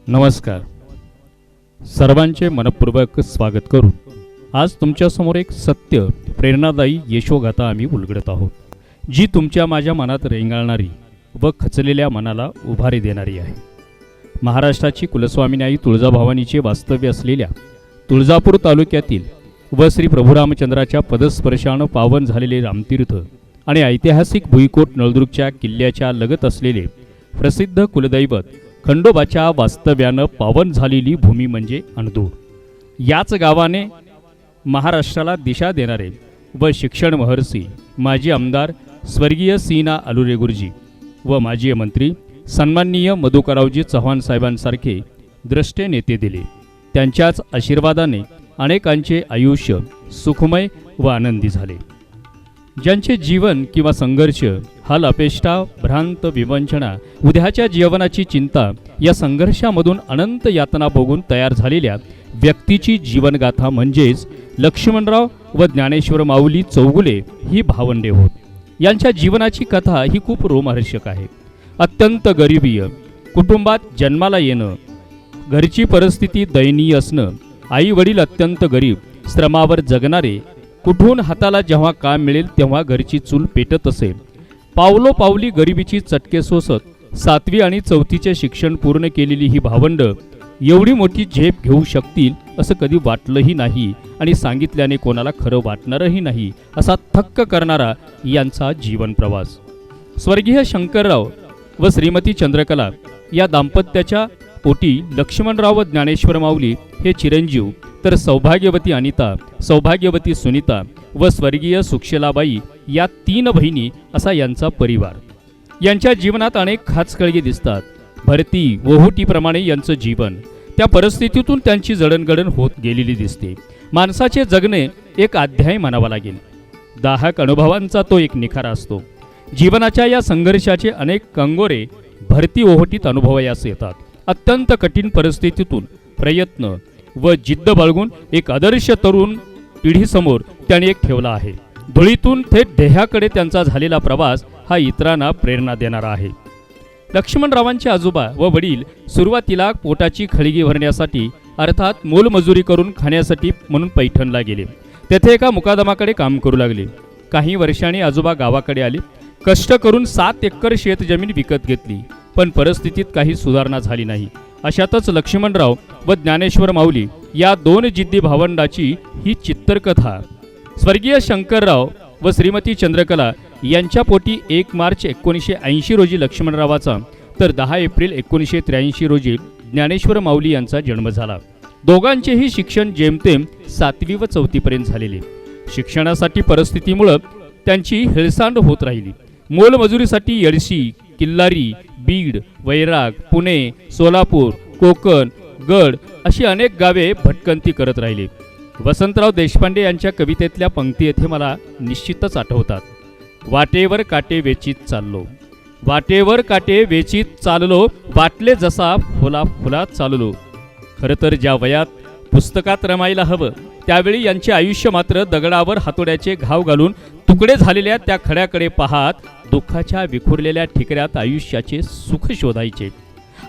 नमस्कार. सर्वांचे मनपूर्वक स्वागत करून आज तुमच्यासमोर एक सत्य प्रेरणादायी यशोगाथा आम्ही उलगडत आहोत, जी तुमच्या माझ्या मनात रेंगाळणारी व खचलेल्या मनाला उभारी देणारी आहे. महाराष्ट्राची कुलस्वामिनी आई तुळजाभवानीचे वास्तव्य असलेल्या तुळजापूर तालुक्यातील व श्री प्रभू रामचंद्राच्या पदस्पर्शानं पावन झालेले रामतीर्थ आणि ऐतिहासिक भुईकोट नळदुर्गच्या किल्ल्याच्या लगत असलेले प्रसिद्ध कुलदैवत खंडोबाच्या वास्तव्यानं पावन झालेली भूमी म्हणजे अणदूर. याच गावाने महाराष्ट्राला दिशा देणारे व शिक्षण महर्षी माजी आमदार स्वर्गीय सीना अलुरे गुरुजी व माजी मंत्री सन्माननीय मधुकररावजी चव्हाण साहेबांसारखे द्रष्टे नेते दिले. त्यांच्याच आशीर्वादाने अनेकांचे आयुष्य सुखमय व आनंदी झाले. ज्यांचे जीवन किंवा संघर्ष, हाल अपेष्टा, भ्रांत, विवंचना, उद्याच्या जीवनाची चिंता या संघर्षामधून अनंत यातना भोगून तयार झालेल्या व्यक्तीची जीवनगाथा म्हणजेच लक्ष्मणराव व ज्ञानेश्वर माऊली चौगुले ही भावंडे होत. यांच्या जीवनाची कथा ही खूप रोमहर्षक आहे. अत्यंत गरिबीय कुटुंबात जन्माला येणं, घरची परिस्थिती दयनीय असणं, आई वडील अत्यंत गरीब, श्रमावर जगणारे, कुठून हाताला जेव्हा काम मिळेल तेव्हा घरची चूल पेटत असे. पावलोपावली गरिबीची चटके सोसत 7वी आणि 4थीचे शिक्षण पूर्ण केलेली ही भावंड एवढी मोठी झेप घेऊ शकतील असं कधी वाटलंही नाही आणि सांगितल्याने कोणाला खरं वाटणारही नाही असा थक्क करणारा यांचा जीवन प्रवास. स्वर्गीय शंकरराव व श्रीमती चंद्रकला या दाम्पत्याच्या पोटी लक्ष्मणराव व ज्ञानेश्वर माऊली हे चिरंजीव, तर सौभाग्यवती अनिता, सौभाग्यवती सुनीता व स्वर्गीय सुशीलाबाई या 3 बहिणी असा यांचा परिवार. यांच्या जीवनात अनेक खाचखळगे दिसतात. भरती ओहोटीप्रमाणे यांचं जीवन, त्या परिस्थितीतून त्यांची जडणघडण होत गेलेली दिसते. माणसाचे जगणे एक अध्याय म्हणावा लागेल. दाहक अनुभवांचा तो एक निखारा असतो. जीवनाच्या या संघर्षाचे अनेक कंगोरे भरती ओहोटीत अनुभवायास येतात. अत्यंत कठीण परिस्थितीतून प्रयत्न व जिद्द बाळगून एक आदर्श तरुण पिढीसमोर त्याने एक ठेवला आहे. धुळीतून थेट ध्येयाकडे त्यांचा झालेला प्रवास हा इतरांना प्रेरणा देणारा आहे. लक्ष्मणरावांचे आजोबा व वडील सुरुवातीला पोटाची खळगी भरण्यासाठी अर्थात मोलमजुरी करून खाण्यासाठी म्हणून पैठणला गेले. तेथे एका मुकादमाकडे काम करू लागले. काही वर्षांनी आजोबा गावाकडे आले. कष्ट करून 7 एकर शेतजमीन विकत घेतली, पण परिस्थितीत काही सुधारणा झाली नाही. अशातच लक्ष्मणराव व ज्ञानेश्वर माऊली या 2 जिद्दी भावंडाची ही चित्रकथा. स्वर्गीय शंकरराव व श्रीमती चंद्रकला यांच्या पोटी 1 मार्च 1980 रोजी लक्ष्मणरावाचा तर 10 एप्रिल 1983 रोजी ज्ञानेश्वर माऊली यांचा जन्म झाला. दोघांचेही शिक्षण जेमतेम 7वी व 4थीपर्यंत झालेले. शिक्षणासाठी परिस्थितीमुळे त्यांची हेळसांड होत राहिली. मोलमजुरीसाठी येडशी, किल्लारी, बीड, वैराग, पुणे, सोलापूर, कोकण, गड अशी अनेक गावे भटकंती करत राहिली. वसंतराव देशपांडे यांच्या कवितेतल्या पंक्ती येथे मला निश्चितच आठवतात. वाटेवर काटे वेचीत चाललो, वाटेवर काटे वेचीत चाललो, वाटले जसा फुला फुलात चाललो. खरं तर ज्या वयात पुस्तकात रमायला हवं त्यावेळी यांचे आयुष्य मात्र दगडावर हातोड्याचे घाव घालून तुकडे झालेल्या त्या खड्याकडे पाहत दुःखाच्या विखुरलेल्या ठिकऱ्यात आयुष्याचे सुख शोधायचे.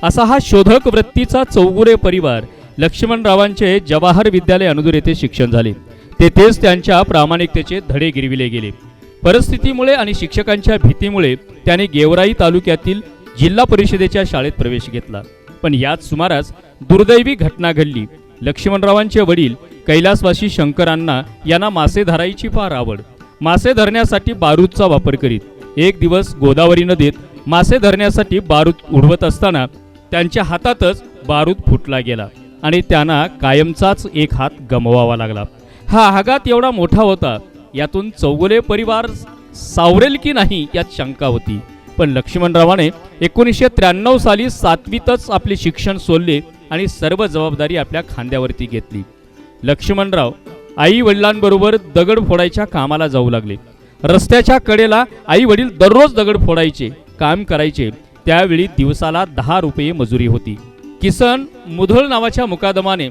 असा हा शोधक वृत्तीचा चौगुले परिवार. लक्ष्मणरावांचे जवाहर विद्यालय अणदूर येथे शिक्षण झाले. तेथेच त्यांच्या प्रामाणिकतेचे धडे गिरविले गेले. परिस्थितीमुळे आणि शिक्षकांच्या भीतीमुळे त्याने गेवराई तालुक्यातील जिल्हा परिषदेच्या शाळेत प्रवेश घेतला. पण याच सुमारास दुर्दैवी घटना घडली. लक्ष्मणरावांचे वडील कैलासवासी शंकरांना यांना मासे धरायची फार आवड. मासे धरण्यासाठी बारूदचा वापर करीत. एक दिवस गोदावरी नदीत मासे धरण्यासाठी बारूद उडवत असताना त्यांच्या हातातच बारूद फुटला गेला आणि त्यांना कायमचाच एक हात गमवावा लागला. हा आघात एवढा मोठा होता, यातून चौगुले परिवार सावरेल की नाही यात शंका होती. पण लक्ष्मणरावाने 1993 साली 7वीतच आपले शिक्षण सोडले आणि सर्व जबाबदारी आपल्या खांद्यावरती घेतली. लक्ष्मणराव आई वडिलांबरोबर दगड फोडायच्या कामाला जाऊ लागले. रस्त्याच्या कडेला आई वडील दररोज दगड फोडायचे काम करायचे. त्यावेळी दिवसाला 10 रुपये मजुरी होती. किसन मुधोळ नावाच्या मुकादमाने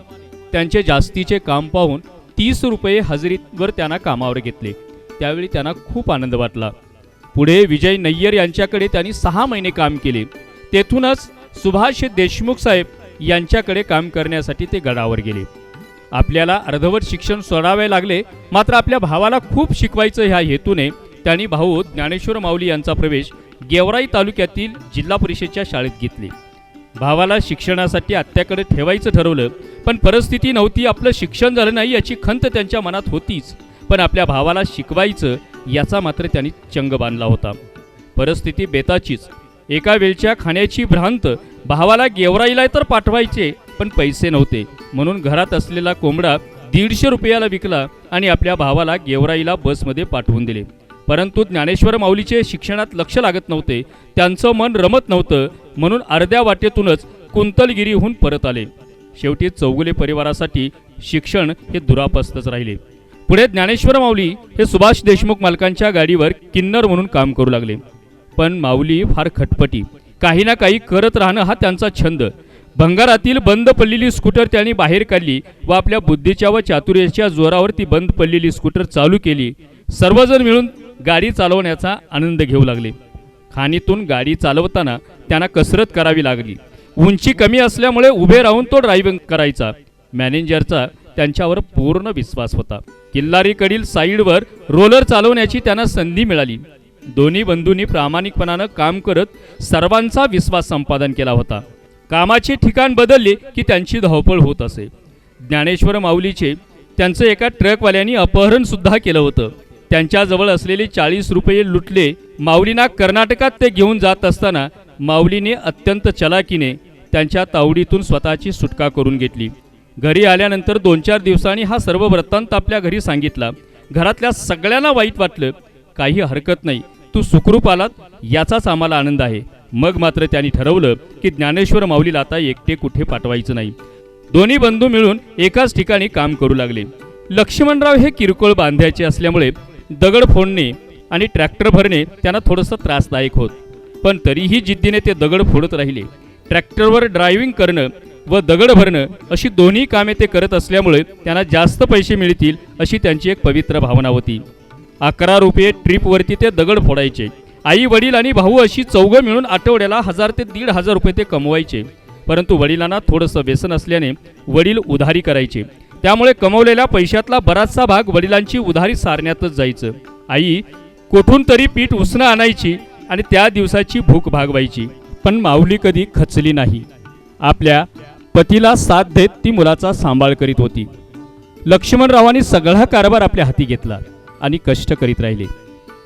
त्यांचे जास्तीचे काम पाहून 30 रुपये हजेरीवर त्यांना कामावर घेतले. त्यावेळी त्यांना खूप आनंद वाटला. पुढे विजय नय्यर यांच्याकडे त्यांनी 6 महिने काम केले. तेथूनच सुभाष देशमुख साहेब यांच्याकडे काम करण्यासाठी ते गडावर गेले. आपल्याला अर्धवट शिक्षण सोडावे लागले, मात्र आपल्या भावाला खूप शिकवायचं ह्या हेतूने त्यांनी भाऊ ज्ञानेश्वर माऊली यांचा प्रवेश गेवराई तालुक्यातील जिल्हा परिषदेच्या शाळेत घेतली. भावाला शिक्षणासाठी आत्याकडे ठेवायचं ठरवलं, पण परिस्थिती नव्हती. आपलं शिक्षण झालं नाही याची खंत त्यांच्या मनात होतीच, पण आपल्या भावाला शिकवायचं याचा मात्र त्यांनी चंग बांधला होता. परिस्थिती बेताचीच. एका वेळच्या खाण्याची भ्रांत. भावाला गेवराईला तर पाठवायचे, पण पैसे नव्हते. म्हणून घरात असलेला कोंबडा 150 रुपयाला विकला आणि आपल्या भावाला गेवराईला बसमध्ये पाठवून दिले. परंतु ज्ञानेश्वर माऊलीचे शिक्षणात लक्ष लागत नव्हते. त्यांचं मन रमत नव्हतं, म्हणून अर्ध्या वाटेतूनच कुंतलगिरीहून परत आले. शेवटी चौगुले परिवारासाठी शिक्षण हे दुरापस्तच राहिले. पुढे ज्ञानेश्वर माऊली हे सुभाष देशमुख मालकांच्या गाडीवर किन्नर म्हणून काम करू लागले. पण माऊली फार खटपटी. काही ना काही करत राहणं हा त्यांचा छंद. भंगारातील बंद पडलेली स्कूटर त्यांनी बाहेर काढली व आपल्या बुद्धीच्या व चातुर्याच्या जोरावर ती बंद पडलेली स्कूटर चालू केली. सर्वजण मिळून गाडी चालवण्याचा आनंद घेऊ लागले. खाणीतून गाडी चालवताना त्यांना कसरत करावी लागली. उंची कमी असल्यामुळे उभे राहून तो ड्रायव्हिंग करायचा. मॅनेजरचा त्यांच्यावर पूर्ण विश्वास होता. किल्लारीकडील साईडवर रोलर चालवण्याची त्यांना संधी मिळाली. दोन्ही बंधूंनी प्रामाणिकपणानं काम करत सर्वांचा विश्वास संपादन केला होता. कामाचे ठिकाण बदलले की त्यांची धावपळ होत असे. ज्ञानेश्वर माऊलीचे त्यांचं एका ट्रकवाल्याने अपहरण सुद्धा केलं होतं. त्यांच्याजवळ असलेले 40 रुपये लुटले. माऊलींना कर्नाटकात ते घेऊन जात असताना माऊलीने अत्यंत चलाकीने त्यांच्या तावडीतून स्वतःची सुटका करून घेतली. घरी आल्यानंतर 2-4 दिवसांनी हा सर्व वृत्तांत आपल्या घरी सांगितला. घरातल्या सगळ्यांना वाईट वाटलं. काही हरकत नाही, तू सुखरूप आलात याचाच आम्हाला आनंद आहे. मग मात्र त्यांनी ठरवलं की ज्ञानेश्वर माऊलीला आता एकटे कुठे पाठवायचं नाही. दोन्ही बंधू मिळून एकाच ठिकाणी काम करू लागले. लक्ष्मणराव हे किरकोळ बांधायचे असल्यामुळे दगड फोडणे आणि ट्रॅक्टर भरणे त्यांना थोडंसं त्रासदायक होत. पण तरीही जिद्दीने ते दगड फोडत राहिले. ट्रॅक्टरवर ड्रायव्हिंग करणं व दगड भरणं अशी दोन्ही कामे ते करत असल्यामुळे त्यांना जास्त पैसे मिळतील अशी त्यांची एक पवित्र भावना होती. 11 रुपये ट्रिपवरती ते दगड फोडायचे. आई वडील आणि भाऊ अशी चौघं मिळून आठवड्याला 1000 ते 1500 रुपये ते कमवायचे. परंतु वडिलांना थोडंसं व्यसन असल्याने वडील उधारी करायचे. त्यामुळे कमवलेल्या पैशातला बराचसा भाग वडिलांची उधारी सारण्यातच जायचं. आई कोठून तरी पीठ उसणं आणायची आणि त्या दिवसाची भूक भागवायची. पण माऊली कधी खचली नाही. आपल्या पतीला साथ देत ती मुलाचा सांभाळ करीत होती. लक्ष्मणरावांनी सगळा कारभार आपल्या हाती घेतला आणि कष्ट करीत राहिले.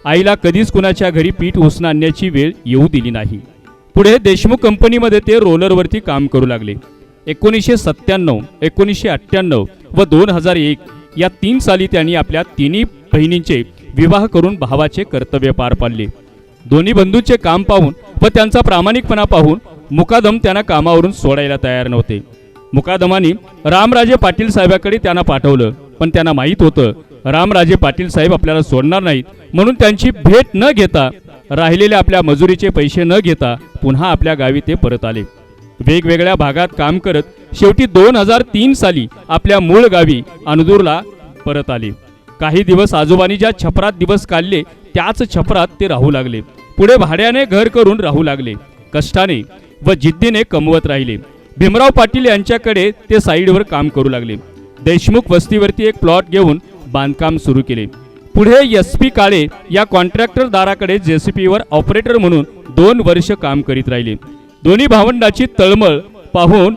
आईला कधीच कुणाच्या घरी पीठ उसणं आणण्याची वेळ येऊ दिली नाही. पुढे देशमुख कंपनीमध्ये ते रोलरवरती काम करू लागले. 1997, 1998 व 2001 या 3 साली त्यांनी आपल्या तिन्ही बहिणींचे विवाह करून भावाचे कर्तव्य पार पाडले. दोन्ही बंधूंचे काम पाहून व त्यांचा प्रामाणिकपणा पाहून मुकादम त्यांना कामावरून सोडायला तयार नव्हते. मुकादमानी रामराजे पाटील साहेबांकडे त्यांना पाठवलं. पण त्यांना माहीत होतं रामराजे पाटील साहेब आपल्याला सोडणार नाहीत. म्हणून त्यांची भेट न घेता, राहिलेले आपल्या मजुरीचे पैसे न घेता पुन्हा आपल्या गावी ते परत आले. वेगवेगळ्या भागात काम करत शेवटी 2003 साली आपल्या मूळ गावी अनदूरला परत आले. काही दिवस आजोबांनी ज्या छपरात दिवस काढले त्याच छपरात ते राहू लागले. पुढे भाड्याने घर करून राहू लागले. कष्टाने व जिद्दीने कमवत राहिले. भीमराव पाटील यांच्याकडे ते साईडवर काम करू लागले. देशमुख वस्तीवरती एक प्लॉट घेऊन बांधकाम सुरू केले. पुढे SP काळे या कॉन्ट्रॅक्टरदाराकडे JCPवर ऑपरेटर म्हणून 2 वर्ष काम करीत राहिले. दोन्ही भावंडाची तळमळ पाहून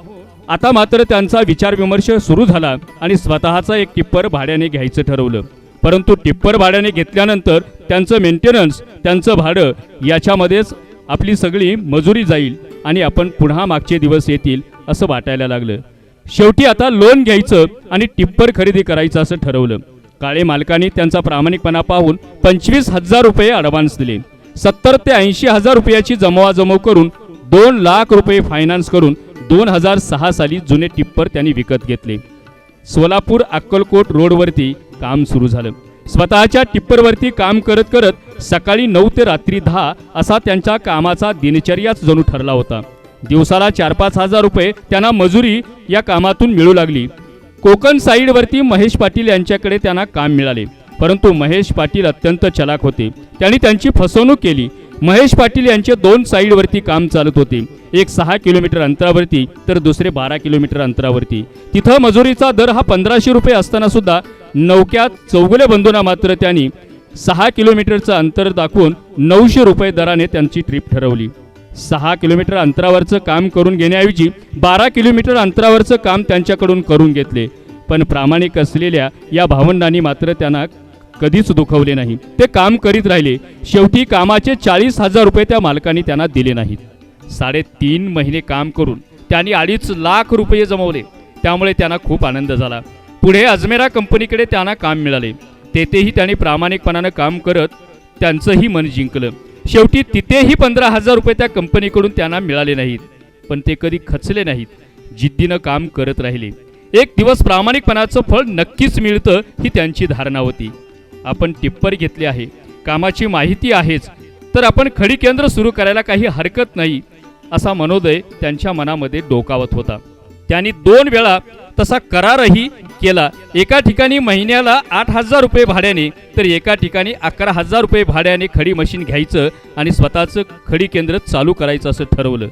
आता मात्र त्यांचा विचारविमर्श सुरू झाला आणि स्वतःचा एक टिप्पर भाड्याने घ्यायचं ठरवलं. परंतु टिप्पर भाड्याने घेतल्यानंतर त्यांचं मेंटेनन्स, त्यांचं भाडं याच्यामध्येच आपली सगळी मजुरी जाईल आणि आपण पुन्हा मागचे दिवस येतील असं वाटायला लागलं. शेवटी आता लोन घ्यायचं आणि टिप्पर खरेदी करायचं असं ठरवलं. काळे मालकांनी त्यांचा प्रामाणिकपणा पाहून 25,000 रुपये ॲडव्हान्स दिले. 70 ते 80,000 रुपयाची जमवाजमव करून 2 लाख रुपये फायनान्स करून 2006 साली जुने टिप्पर त्यांनी विकत घेतले. सोलापूर अक्कलकोट रोडवरती काम सुरू झालं. स्वतःच्या टिप्परवरती काम करत करत सकाळी 9 ते रात्री 10 असा त्यांच्या कामाचा दिनचर्याच जणू ठरला होता. दिवसाला 4-5 हजार रुपये त्यांना मजुरी या कामातून मिळू लागली. कोकण साईडवरती महेश पाटील यांच्याकडे त्यांना काम मिळाले. परंतु महेश पाटील अत्यंत चलाक होते. त्यांनी त्यांची फसवणूक केली. महेश पाटील यांचे 2 साईडवरती काम चालत होते, एक 6 किलोमीटर अंतरावरती तर दुसरे 12 किलोमीटर अंतरावरती. तिथं मजुरीचा दर हा 1500 रुपये असताना सुद्धा नौक्यात चौगुले बंधूंना मात्र त्यांनी 6 किलोमीटरचं अंतर दाखवून 900 रुपये दराने त्यांची ट्रिप ठरवली. 6 किलोमीटर अंतरावरचं काम करून घेण्याऐवजी 12 किलोमीटर अंतरावरचं काम त्यांच्याकडून करून घेतले. पण प्रामाणिक असलेल्या या भावंडांनी मात्र त्यांना कधीच दुखवले नाही. ते काम करीत राहिले. शेवटी कामाचे 40,000 रुपये त्या मालकांनी त्यांना दिले नाहीत. 3.5 महिने काम करून त्यांनी 2.5 लाख रुपये जमवले. त्यामुळे त्यांना खूप आनंद झाला. पुढे अजमेरा कंपनीकडे त्यांना काम मिळाले. तेथेही त्यांनी प्रामाणिकपणानं काम करत त्यांचंही मन जिंकलं. शेवटी तिथेही 15,000 रुपये त्या कंपनीकडून त्यांना मिळाले नाहीत. पण ते कधी खचले नाहीत. जिद्दीनं काम करत राहिले. एक दिवस प्रामाणिकपणाचं फळ नक्कीच मिळतं ही त्यांची धारणा होती. आपण टिप्पर घेतले आहे, कामाची माहिती आहेच, तर आपण खडी केंद्र सुरू करायला काही हरकत नाही असा मनोदय त्यांच्या मनामध्ये डोकावत होता. त्यांनी 2 वेळा तसा करारही केला. एका ठिकाणी महिन्याला 8,000 रुपये भाड्याने तर एका ठिकाणी 11,000 रुपये भाड्याने खडी मशीन घ्यायचं आणि स्वतःचं खडी केंद्र चालू करायचं असं ठरवलं.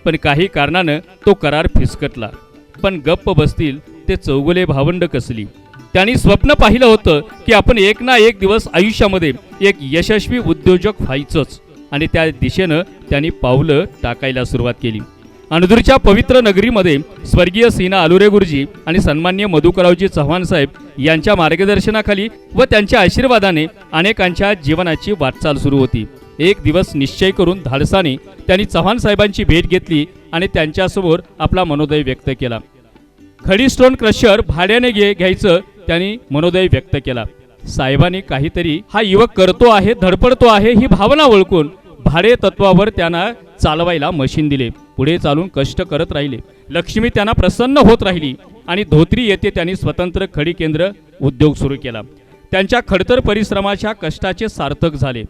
पण काही कारणानं तो करार फिसकटला. पण गप्प बसतील ते चौगुले भावंड कसली. त्यांनी स्वप्न पाहिलं होतं की आपण एक ना एक दिवस आयुष्यामध्ये एक यशस्वी उद्योजक व्हायचंच आणि त्या दिशेनं त्यांनी पावलं टाकायला सुरुवात केली. अनदूरच्या पवित्र नगरीमध्ये स्वर्गीय सीना आलुरे गुरुजी आणि सन्माननीय मधुकररावजी चव्हाण साहेब यांच्या मार्गदर्शनाखाली व त्यांच्या आशीर्वादाने अनेकांच्या जीवनाची वाटचाल सुरू होती. एक दिवस निश्चय करून धाडसाने त्यांनी चव्हाण साहेबांची भेट घेतली आणि त्यांच्यासमोर आपला मनोदय व्यक्त केला. खडी स्टोन क्रशर भाड्याने घ्यायचं त्यांनी मनोदय व्यक्त केला. साहेबांनी काहीतरी हा युवक करतो आहे, धडपडतो आहे ही भावना ओळखून भाडे तत्वावर त्यांना चालवायला मशीन दिले. पुढे चालून कष्ट करत राहिले. लक्ष्मी त्यांना प्रसन्न होत राहिली आणि धोत्री येथे त्यांनी स्वतंत्र खडी केंद्र उद्योग सुरू केला. त्यांच्या खडतर परिश्रमाच्या कष्टाचे सार्थक झाले.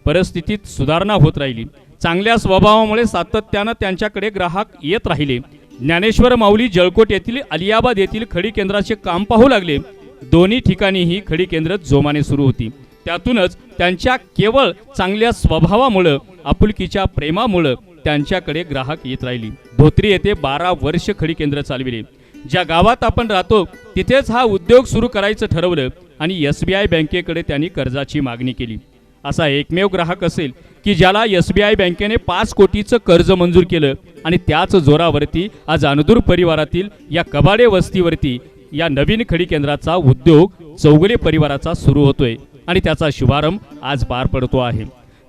परिस्थितीत सुधारणा होत राहिली. चांगल्या स्वभावामुळे सातत्यानं त्यांच्याकडे ग्राहक येत राहिले. ज्ञानेश्वर माऊली जळकोट येथील अलियाबाद येथील खडी केंद्राचे काम पाहू लागले. दोन्ही ठिकाणी ही खडी केंद्र जोमाने सुरू होती. त्यातूनच त्यांच्या केवळ चांगल्या स्वभावामुळे, आपुलकीच्या प्रेमामुळे त्यांच्याकडे ग्राहक येत राहिली. धोत्री येथे 12 वर्ष खडी केंद्र चालविले. ज्या गावात आपण राहतो तिथेच हा उद्योग सुरू करायचं ठरवलं आणि SBI बँकेकडे त्यांनी कर्जाची मागणी केली. असा एकमेव ग्राहक असेल की ज्याला SBI बँकेने 5 कोटीचं कर्ज मंजूर केलं आणि त्याच जोरावरती आज अनदूर परिवारातील या कबाडे वस्तीवरती या नवीन खडी केंद्राचा उद्योग चौगुले परिवाराचा सुरू होतोय आणि त्याचा शुभारंभ आज पार पडतो आहे.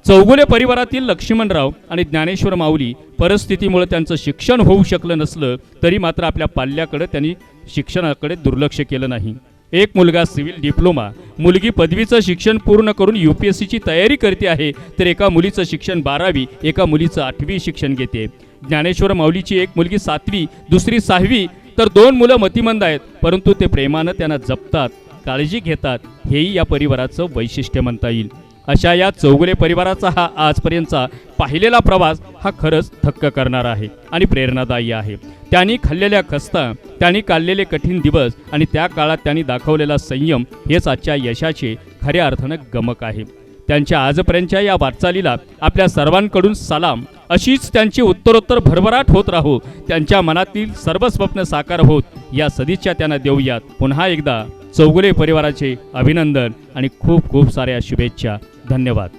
चौगुले परिवारातील लक्ष्मणराव आणि ज्ञानेश्वर माऊली परिस्थितीमुळे त्यांचं शिक्षण होऊ शकलं नसलं तरी मात्र आपल्या पाल्याकडे त्यांनी शिक्षणाकडे दुर्लक्ष केलं नाही. एक मुलगा सिव्हिल डिप्लोमा, मुलगी पदवीचं शिक्षण पूर्ण करून UPSCची तयारी करते आहे, तर एका मुलीचं शिक्षण 12वी, एका मुलीचं 8वी शिक्षण घेते. ज्ञानेश्वर माऊलीची एक मुलगी 7वी, दुसरी 6वी, तर 2 मुलं मतिमंद आहेत, परंतु ते प्रेमानं त्यांना जपतात, काळजी घेतात. हेही या परिवाराचं वैशिष्ट्य म्हणता येईल. अशा या चौगुले परिवाराचा हा आजपर्यंतचा पाहिलेला प्रवास हा खरंच थक्क करणारा आहे आणि प्रेरणादायी आहे. त्यांनी खाल्लेल्या खस्ता, त्यांनी काढलेले कठीण दिवस आणि त्या काळात त्यांनी दाखवलेला संयम हेच आजच्या यशाचे खऱ्या अर्थानं गमक आहे. त्यांच्या आजपर्यंतच्या या वाटचालीला आपल्या सर्वांकडून सलाम. अशीच त्यांची उत्तरोत्तर भरभराट होत राहो. त्यांच्या मनातील सर्व स्वप्न साकार होत या सदिच्छा त्यांना देऊयात. पुन्हा एकदा चौगुले परिवाराचे अभिनंदन आणि खूप खूप साऱ्या शुभेच्छा. धन्यवाद.